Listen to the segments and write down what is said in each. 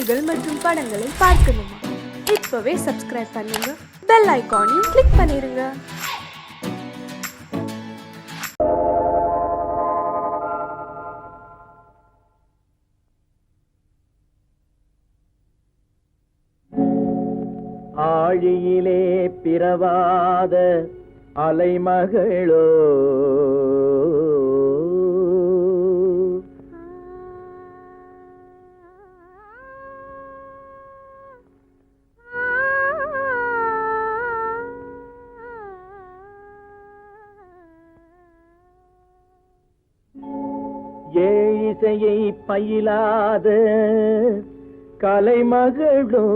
பாடல்கள் மற்றும் படங்களை பார்க்கணுமா? இப்பவே சப்ஸ்கிரைப் பண்ணுங்க, பெல் ஐகானையும் கிளிக் பண்ணிருங்க. ஆழியிலே பிறவாத அலைமகளோ ஏழிசையை பயிலாத கலைமகளோ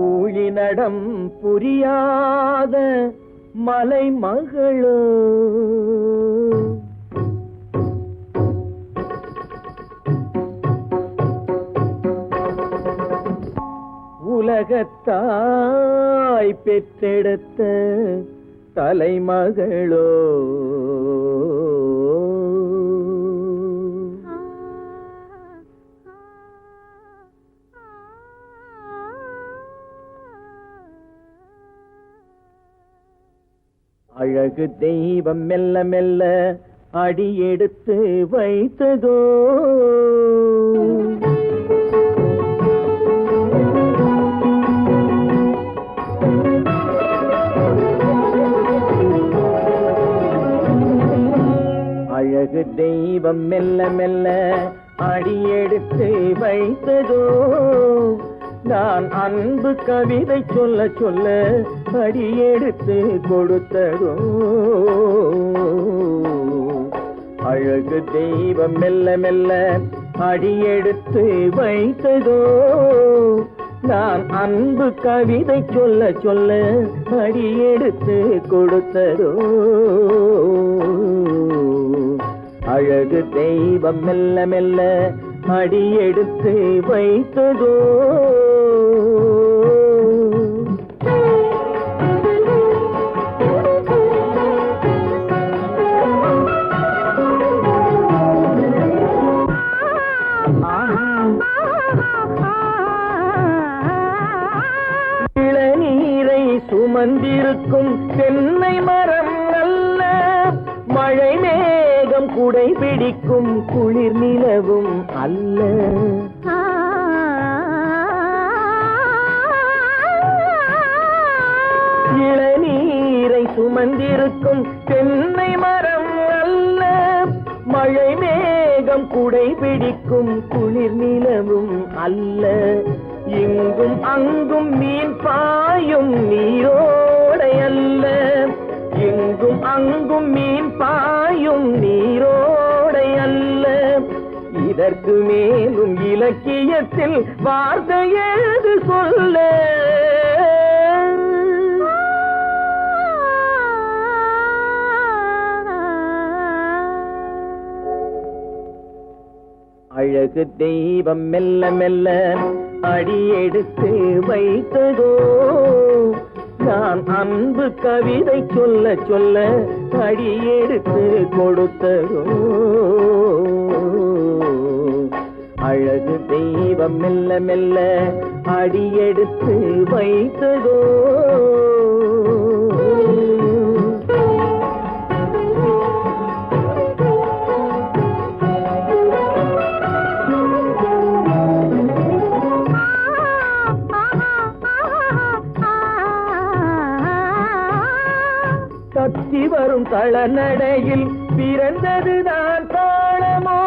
ஊழிநடம் புரியாத மலைமகளோ உலகத்தாய் பெற்றெடுத்த தலைமகளோ அழகு தெய்வம் மெல்ல மெல்ல அடியெடுத்து வைத்ததோ அழகு தெய்வம் மெல்ல மெல்ல அடியெடுத்து வைத்ததோ நான் அன்பு கவிதை சொல்ல சொல்ல அடியெடுத்து கொடுத்ததோ அழகு தெய்வம் மெல்ல மெல்ல அடியெடுத்து வைத்ததோ நான் அன்பு கவிதை சொல்ல சொல்ல அடியெடுத்து கொடுத்ததோ அழகு தெய்வம் மெல்ல மெல்ல அடியெடுத்து வைத்ததோ இளநீரை சுமந்திருக்கும் தென்னை மரம் அல்ல, மழை மேகம் குடை பிடிக்கும் குளிர் நிலவும் அல்ல. இளநீரை சுமந்திருக்கும் தென்னை மரம் அல்ல, மழை மேகம் குடை பிடிக்கும் குளிர் நிலவும் அல்ல. இங்கும் அங்கும் மீன் பாயும் நீரோடை அல்ல, இங்கும் அங்கும் மீன் பாயும் நீரோடை அல்ல. இதற்கு மேலும் இலக்கியத்தில் வார்த்தை ஏது சொல்ல? அழகு தெய்வம் மெல்ல மெல்ல அடியெடுத்து வைத்ததோ நான் அன்பு கவிதை சொல்ல சொல்ல அடியெடுத்து கொடுத்ததோ அழகு தெய்வம் மெல்ல மெல்ல அடியெடுத்து வைத்ததோ தத்தி வரும் தளநடையில் பிறந்ததுதான் தாளமோ,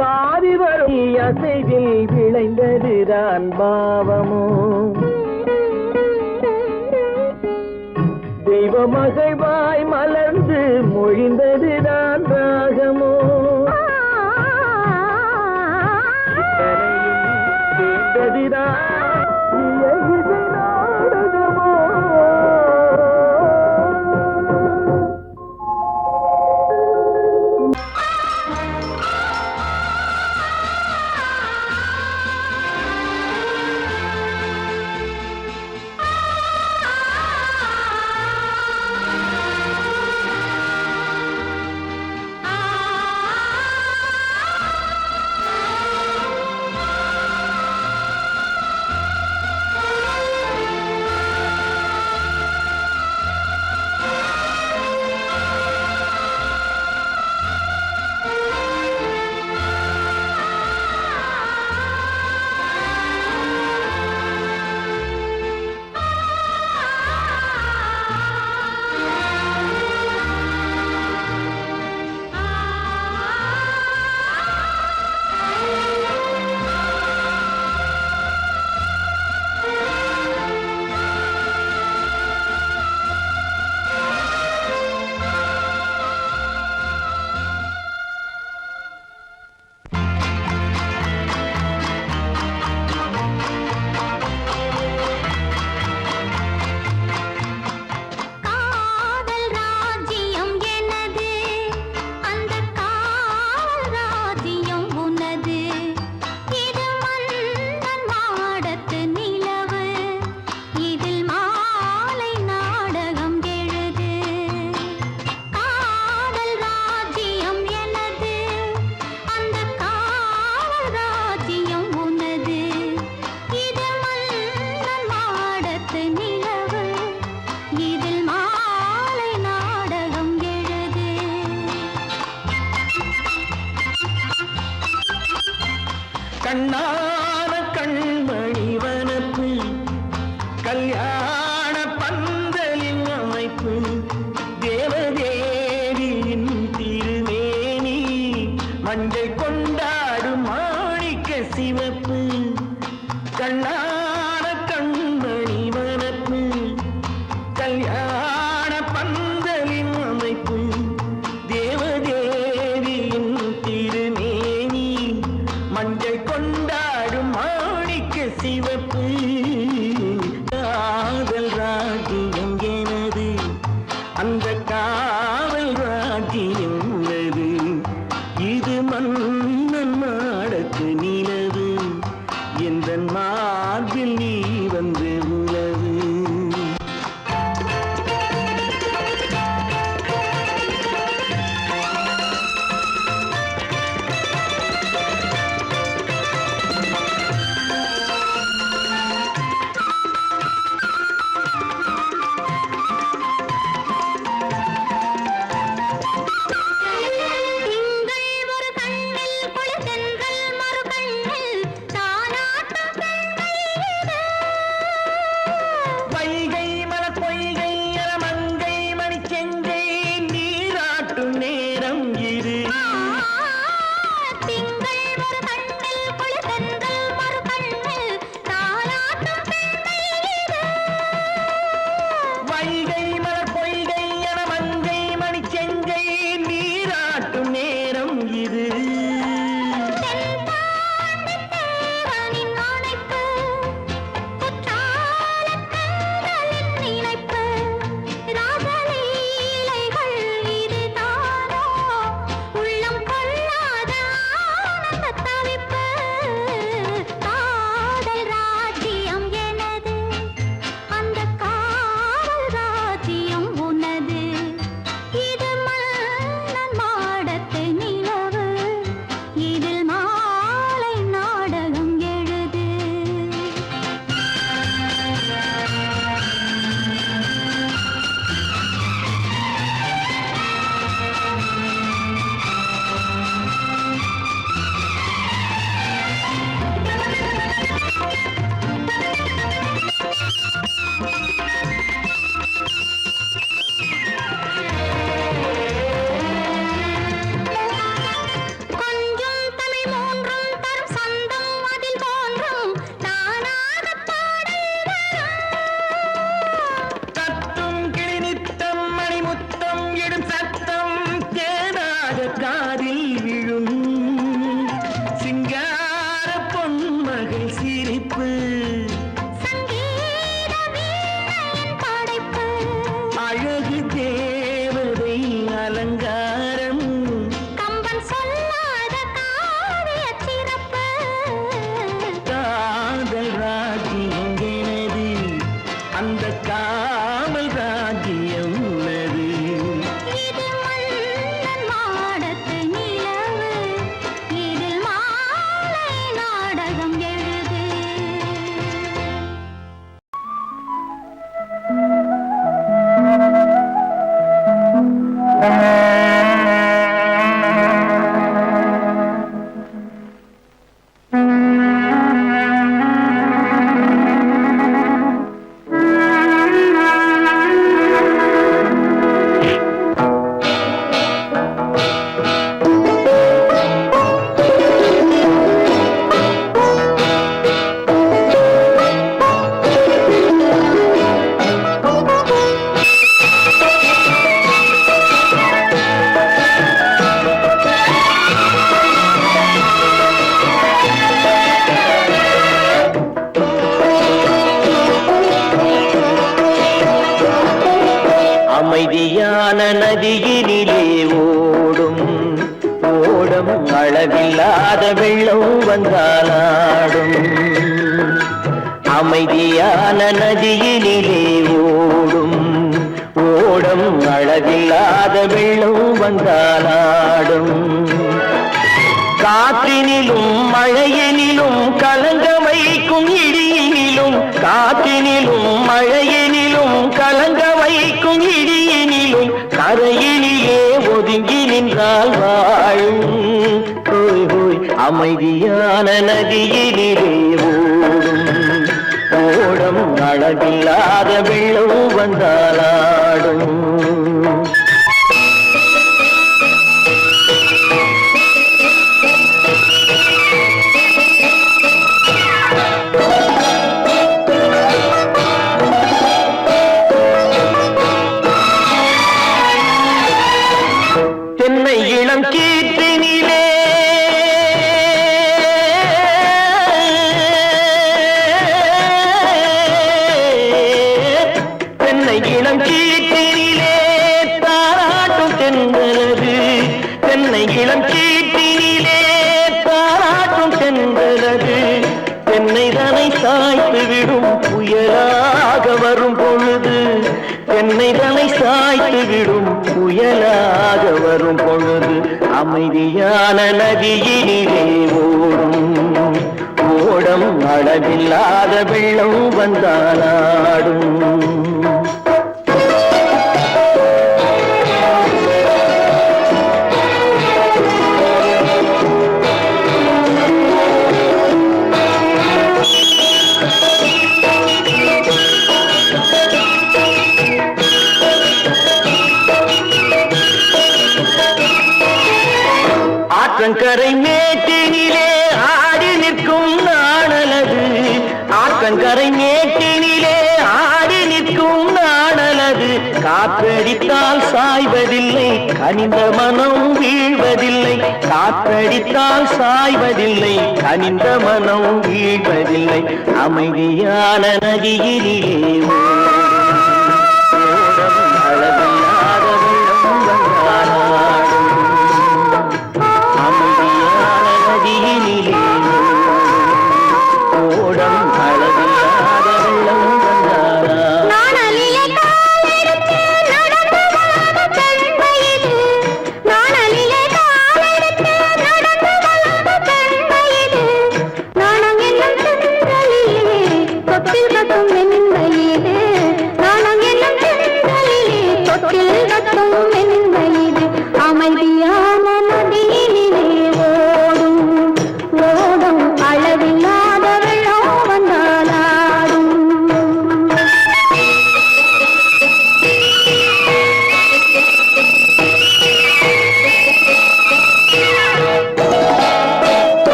தாவி வரும் அசைவில் விளைந்ததுதான் பாவமோ, தெய்வ மகிழ்வாய் மலர்ந்து மொழிந்ததுதான் ராகமோ, கேட்டதுதான் கல்யாண பந்தலின் அமைப்பு தேவதேவியின் திருமேனி மஞ்சள் கொண்டாடும் மாணிக்க சிவப்பு கண்ணான கண்மணி வனப்பு கல்யாண பந்தலின் அமைப்பு தேவதேவியின் திருமேனி மஞ்சள் கொண்டாடும் மாணிக்க சிவப்பு காதல் ராஜ்யம் எனது அந்த காவல் ராஜ்யம் உள்ளது இது மன்னன் மாடத்து நிலவு எந்த மார்பில் நீ வந்து உலவு அமைதியான நதியினிலே ஓடும் ஓடம் அளவில்லாத வெள்ளம் வந்தாலாடும் அமைதியான நதியினிலே ஓடும் ஓடம் அளவில்லாத வெள்ளம் வந்தாலாடும் காற்றினிலும் மழையினிலும் கலங்க வைக்கும் இடியினிலும் காற்றினிலும் மழையினிலும் கலங்க வைக்கும் இடியினிலும் கரையினிலே ஒதுங்கி நின்றால் வாழும் ஹோய் ஹோய் அமைதியான நதியினிலே ஓடும் ஓடம் அளவில்லாத வெள்ளம் வந்தாலாடும். தென்னை இளம் கீற்றினிலே தென்னை இளம் கீற்றினிலே தாராட்டும் தென்றலது. தென்னை இளம் கீற்றினிலே தாராட்டும் தென்றலது. தென்னை தனை சாய்த்து விடும் புயலாக வரும் பொழுது. தென்னை தனை சாய்த்து விடும் புயலாக வரும் பொழுது. அமைதியான நதியினிலே ஓடும் ஓடம் அளவில்லாத வெள்ளம் வந்தாலாடும். ஆற்றங்கரை மேட்டினிலே ஆடி நிற்கும் நாணலது. ஆற்றங்கரை மேட்டினிலே ஆடி நிற்கும் நாணலது. காற்றடித்தால் சாய்வதில்லை, கனிந்த மனம் வீழ்வதில்லை. காற்றடித்தால் சாய்வதில்லை, கனிந்த மனம் வீழ்வதில்லை. அமைதியான நதியிலே ஓடும் அளவில்லாத வெள்ளம் வந்தாலாடும். அமைதியான நதியினிலே ஓடம் அளவில்லாத வெள்ளம் வந்தாலாடும்.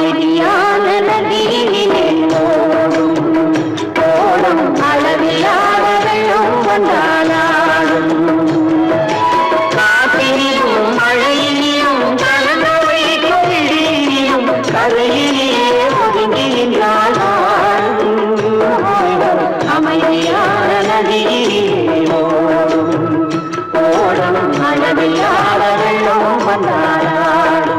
அமைதியான நதியினிலே ஓடும் ஓடும் அளவில்லாத வெள்ளம் வந்தாலாடும். அமைதியான நதியிலே ஓடும் ஓடும் அளவில்லாத வெள்ளம் வந்தாலாடும்.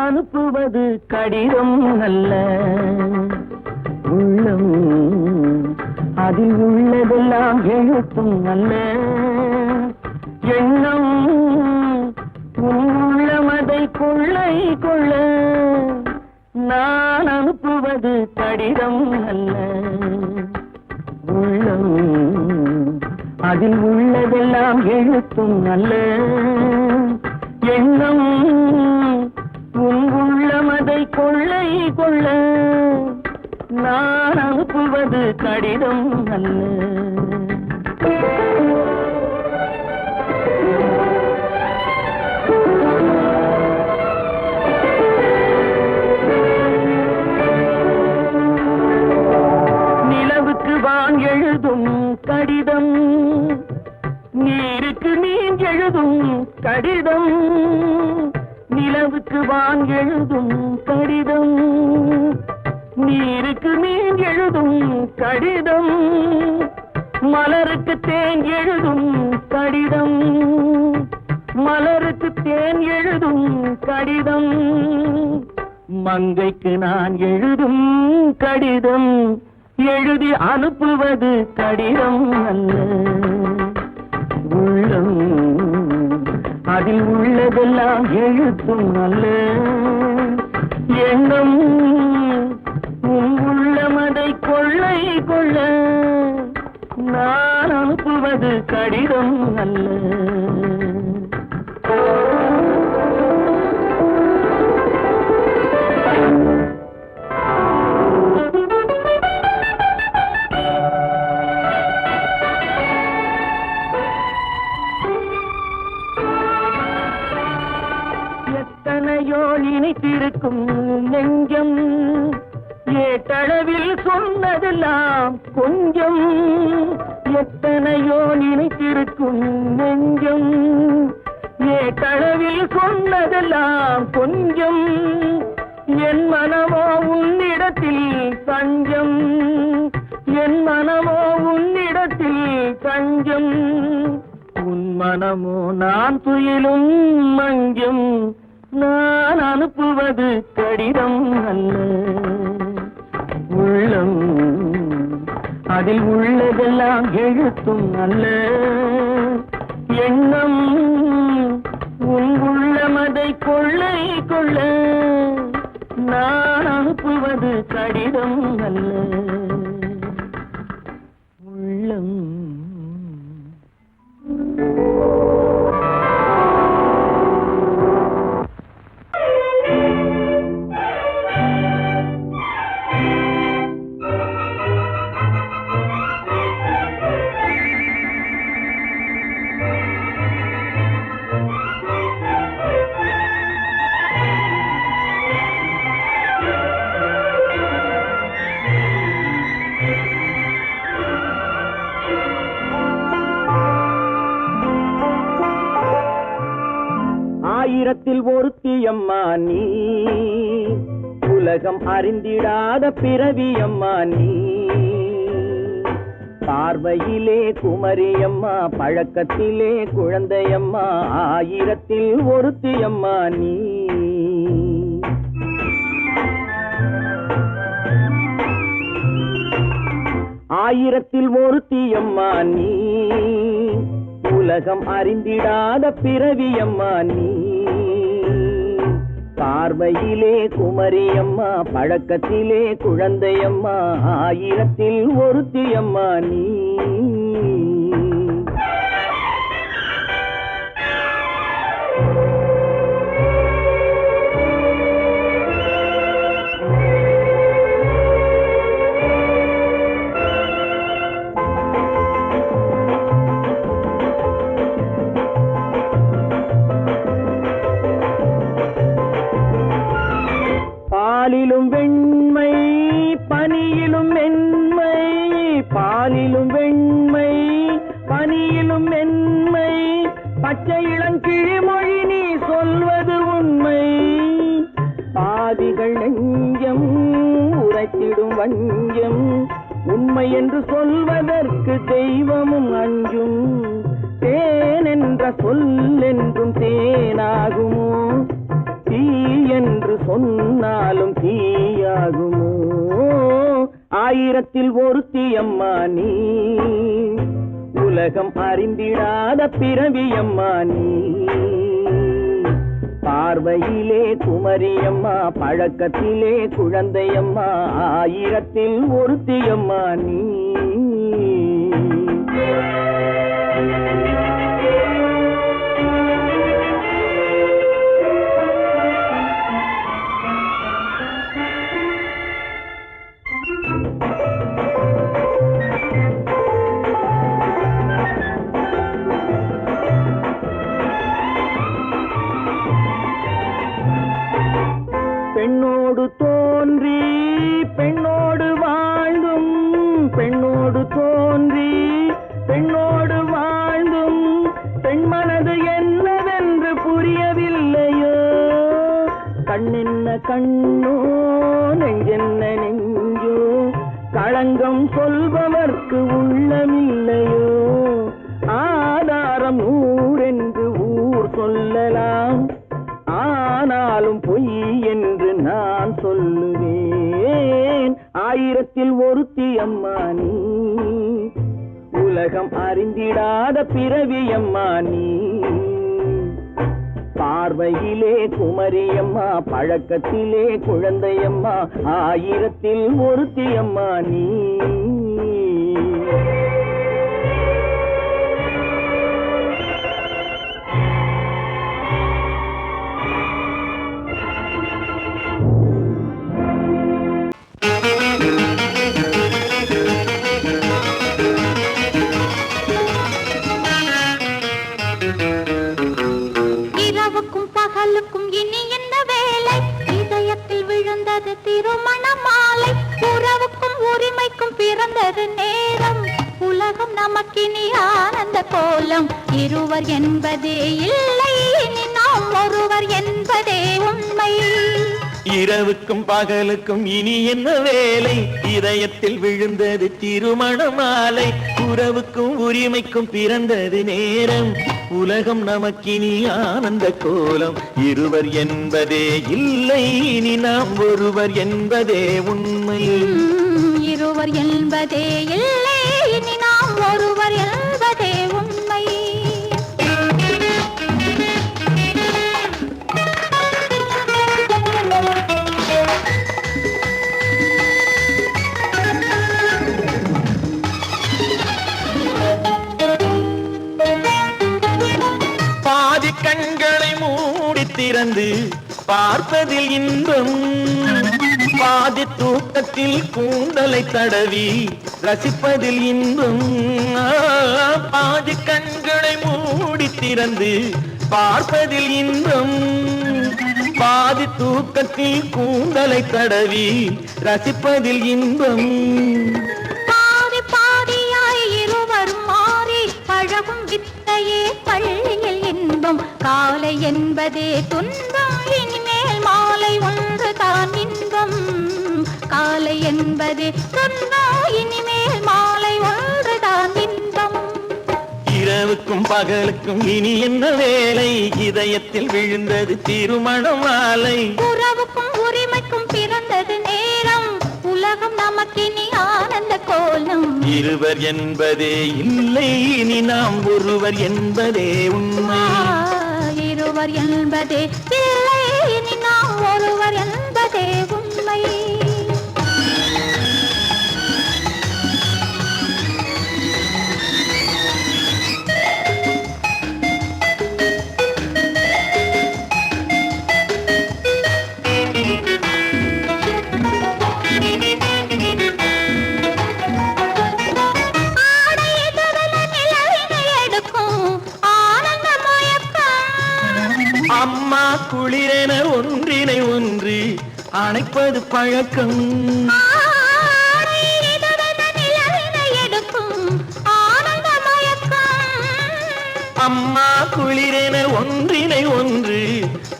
அனுப்புவது கடிதம் அல்ல, உள்ளம் அதில் உள்ளதெல்லாம் எழுத்தும் அல்ல. எண்ணம் உள்ளமதை கொள்ளை கொள்ள. நான் அனுப்புவது கடிதம் அல்ல, உள்ளம் அதில் உள்ளதெல்லாம் எழுத்தும் அல்ல. எண்ணம் உள்ளமதை கொள்ளை கொள்ள. நான் அனுப்புவது கடிதம் அல்ல. நிலவுக்கு வான் எழுதும் கடிதம், நீருக்கு மீன் எழுதும் கடிதம். நிலவுக்கு வான் எழுதும் கடிதம், நீருக்கு மீன் எழுதும் கடிதம், மலருக்கு தேன் எழுதும் கடிதம், மலருக்கு தேன் எழுதும் கடிதம், மங்கைக்கு நான் எழுதும் கடிதம், எழுதி அனுப்புவது கடிதம் அல்ல. உள்ளம் அதில் உள்ளதெல்லாம் எழுத்தும் அல்ல. எண்ணம் உள்ளமதை கொள்ளை கொள்ள, நான் அனுப்புவது கடிதம் அல்ல. எத்தனையோ நினைத்திருக்கும் நெஞ்சம், ஏட்டளவில் சொன்னதெல்லாம் கொஞ்சம். எத்தனையோ நினைத்திருக்கும் நெஞ்சம், ஏட்டளவில் சொன்னதெல்லாம் கொஞ்சம். என் மனமோ உன்னிடத்தில் தஞ்சம், என் மனமோ உன்னிடத்தில் தஞ்சம். உன் மனமோ நான் துயிலும் மஞ்சம், நான் அனுப்புவது கடிதம் அல்ல. உள்ளம் அதில் உள்ளதெல்லாம் எழுத்தும் அல்ல. எண்ணம் உன் உள்ளமதை கொள்ளை கொள்ள, நான் அனுப்புவது கடிதம் அல்ல. உள்ளம் ஆயிரத்தில் ஒருத்தியம்மா நீ, உலகம் அறிந்திடாத பிறவியம்மா நீ. பார்வையிலே குமரியம்மா, பழக்கத்திலே குழந்தையம்மா, ஆயிரத்தில் ஒருத்தியம்மா நீ. ஆயிரத்தில் ஒருத்தியம்மா நீ, உலகம் அறிந்திடாத பிறவியம்மா நீ. பார்வையிலே குமரியம்மா, பழக்கத்திலே குழந்தையம்மா, ஆயிரத்தில் ஒருத்தியம்மா நீ. பாலிலும் வெண்மை பனியிலும் மென்மை, பாலிலும் வெண்மை பனியிலும் மென்மை, பச்சை இளங்கிழிமொழி நீ சொல்வது உண்மை. பாதிகள் நெஞ்சம் உரைத்திடும் வஞ்சம், உண்மை என்று சொல்வதற்கு தெய்வமும் அஞ்சும். தேன் என்ற சொல் என்றும் தேனாகுமோ, தீ என்று சொன்னாலும் தீயாகுமோ. ஆயிரத்தில் ஒருத்தியம்மா நீ, உலகம் அறிந்திடாத பிறவியம்மா நீ. பார்வையிலே குமரியம்மா, பழக்கத்திலே குழந்தையம்மா, ஆயிரத்தில் ஒருத்தியம்மா நீ. பெண்ணோடு தோன்றி பெண்ணோடு வாழ்ந்தும், பெண்ணோடு தோன்றி பெண்ணோடு வாழ்ந்தும், பெண் மனது என்னவென்று புரியவில்லையோ. கண்ணென்ன கண்ணோ, நெஞ்சென்ன நெஞ்சோ, களங்கம் சொல்பவர்க்கு உள்ளமில்லையோ ஆதாரம் ஊரென்று ஊர் சொல்லலாம் ஆனாலும் பொய் என்று நான் சொல்லுவேன் ஆயிரத்தில் ஒருத்தி அம்மா நீ உலகம் அறிந்திடாத பிறவி அம்மா நீ பார்வையிலே குமரியம்மா பழக்கத்திலே குழந்தையம்மா ஆயிரத்தில் ஒருத்தி அம்மா நீ திருமண மாலை உறவுக்கும் உரிமைக்கும் பிறந்தது நேரம் உலகம் நமக்கினி ஆனந்த கோலம் இருவர் என்பதே இல்லை இனி நாம் ஒருவர் என்பதே உண்மை இரவுக்கும் பகலுக்கும் இனி என்ன வேலை இதயத்தில் விழுந்தது திருமண மாலை உறவுக்கும் உரிமைக்கும் பிறந்தது நேரம் உலகம் நமக்கினி ஆனந்த கோலம் இருவர் என்பதே இல்லை இனி நாம் ஒருவர் என்பதே உண்மை இருவர் என்பதே இல்லை இனி நாம் ஒருவர் என்பதே உண்மை கண்களை மூடி திறந்து பார்ப்பதில் இன்பம் பாதி தூக்கத்தில் கூந்தலை தடவி ரசிப்பதில் இன்பம் பாதி கண்களை மூடி திறந்து பார்ப்பதில் இன்பம் பாதி தூக்கத்தில் கூந்தலை தடவி ரசிப்பதில் இன்பம் பாதி பாதியாய் இருவர் மாறி பழகும் வித்தையே பள்ளியில் இன்பம் காலை என்பதே துன்பம் இனிமேல் மாலை ஒன்று தான் இன்பம் காலை என்பதே துன்பம் இனிமேல் மாலை ஒன்று தான் இன்பம் இரவுக்கும் பகலுக்கும் இனி என்ன வேலை இதயத்தில் விழுந்தது திருமண மாலை உறவுக்கும் உரிமைக்கும் பிறந்தது நேரம் உலகம் நமக்கினி ஆனந்த கோலம் இருவர் என்பதே இல்லை இனி நாம் ஒருவர் என்பதே உண்மை இருவர் என்பதே இல்லை இனி நாம் ஒருவர் என்பதே உண்மை அம்மா குளிரென ஒன்றினை ஒன்று அணைப்பது பழக்கம் அம்மா குளிரென ஒன்றினை ஒன்று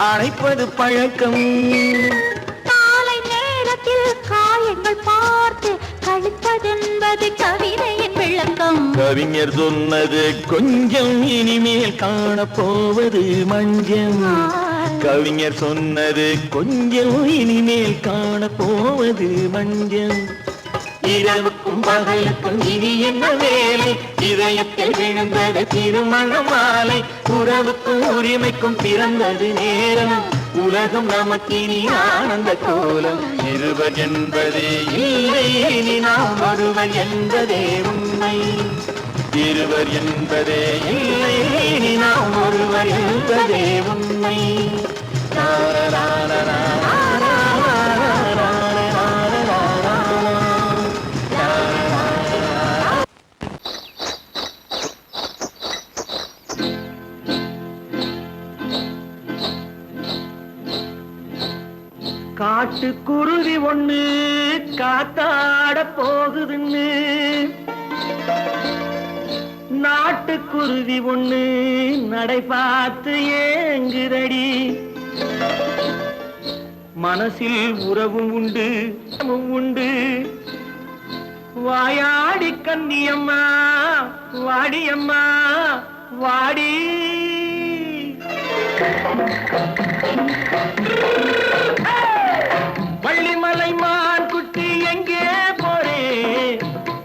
அணைப்பது பழக்கம் காலை நேரத்தில் காயங்கள் பார்த்து கழிப்பதென்பது கவிதையின் விளக்கம் கவிஞர் சொன்னது கொஞ்சம் இனிமேல் காணப்போவது மஞ்சள் கவிஞர் சொன்னது கொஞ்சம் இனிமேல் காணப்போவது மஞ்சள் இரவுக்கும் பகலுக்கும் இனி என்ன வேலை இதயத்தில் விழுந்தது திருமண மாலை உறவுக்கும் உரிமைக்கும் பிறந்தது நேரம் உலகம் நமக்கினி ஆனந்த கோலம் இருவர் என்பதே இல்லை இனி நாம் ஒருவர் என்பதே உண்மை இருவர் என்பதே இல்லை இனி நாம் ஒருவர் என்பதே உண்மை காட்டுக்குருவி ஒண்ணு காத்தாட போகுதுன்னு நாட்டுக்குருவி ஒண்ணு நடை பார்த்து ஏங்குதடி மனசில் உறவும் உண்டு உண்டு வாயாடி கன்னியம்மா வாடியம்மா வாடி. வள்ளிமலை மான் குட்டி எங்கே போறே?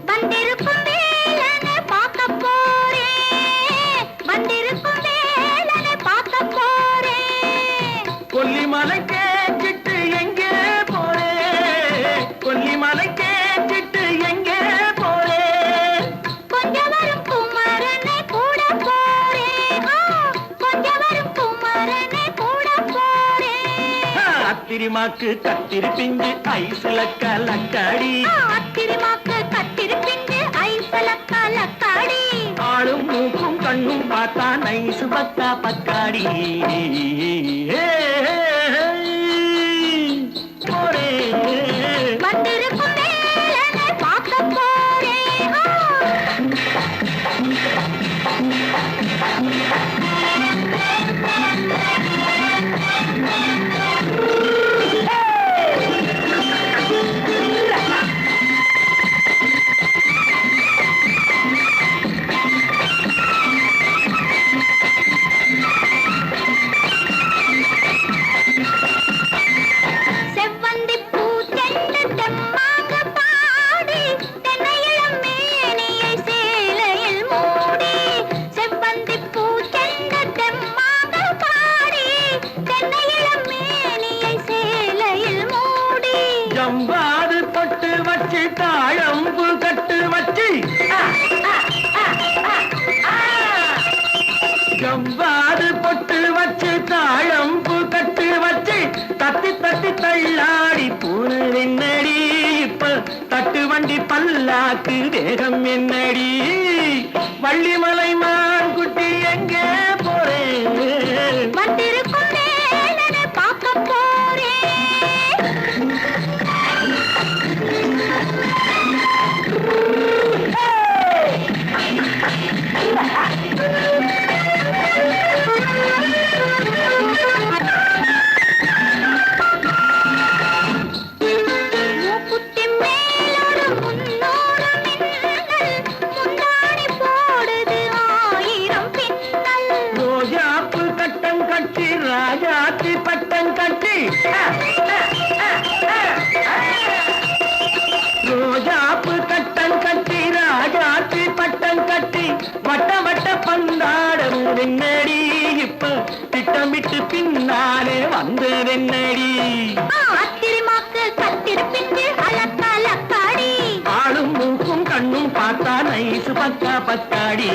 வந்திருக்கும் வேலனை பார்க்க போறேன், வந்திருக்கும் வேலனை பார்க்க போறேன். கொல்லிமலை கேட்டுட்டு எங்கே போறே? கொல்லிமலை கேட்டுட்டு எங்கே போறே? கொஞ்சம் வரும் குமரனை கூட போறேன், கொஞ்சம் வரும் குமரனை கூட போறேன். அத்திரிமாக்கு கத்திரி பிஞ்சு ஐசுல கலக்காடி, அத்திரிமாக்கு கத்திரி பிஞ்சு ஐசல கலக்காடி. ஆளும் மூக்கும் கண்ணும் பார்த்தா நைசு பக்கா பக்காடி. போரே வந்திருக்கும் வேலனை பார்க்க போறேன். செவ்வந்தி பூ தென்று தெம்மாக பாடி, தென்னையிளம் மேனியை சேலையில் மூடி. செவ்வந்தி பூ தென்று தெம்மாக பாடி, தென்னையிளம் மேனியை சேலையில் மூடி. ஜம்பாது பொட்டு வச்சு தாழம்பு கட்டு வச்சு, ஜம்பாது பொட்டு வச்சு தாழம்பு கட்டு வச்சு தட்டி தட்டி தள்ளாடி பூனு என்னடி. இப்ப தட்டு வண்டி பல்லாக்கு தேகம் என்னடி. வள்ளிமலை மான் குட்டி எங்கே போறேன்? வந்திருக்கும் வேலனை பார்க்க போறேன். மூக்குத்தி மேலோடு முன்னோடு மின்னல், முந்தாணி போடுது 1000 பின்னல். ரோஜாப்பு கட்டம் கட்டி ராஜாத்தி பட்டம் கட்டி, ரோஜாப்பு கட்டம் கட்டி ராஜாத்தி பட்டம் கட்டி வட்ட வட்ட பந்தாடம் என்னடி. இப்ப திட்டமிட்டு பின்னாலே வந்ததென்னடி. அத்திரிமாக்கு கத்திரி பிஞ்சு அலக்காடி. ஆளும் மூக்கும் கண்ணும் பார்த்தா நைசு பக்கா பக்காடி.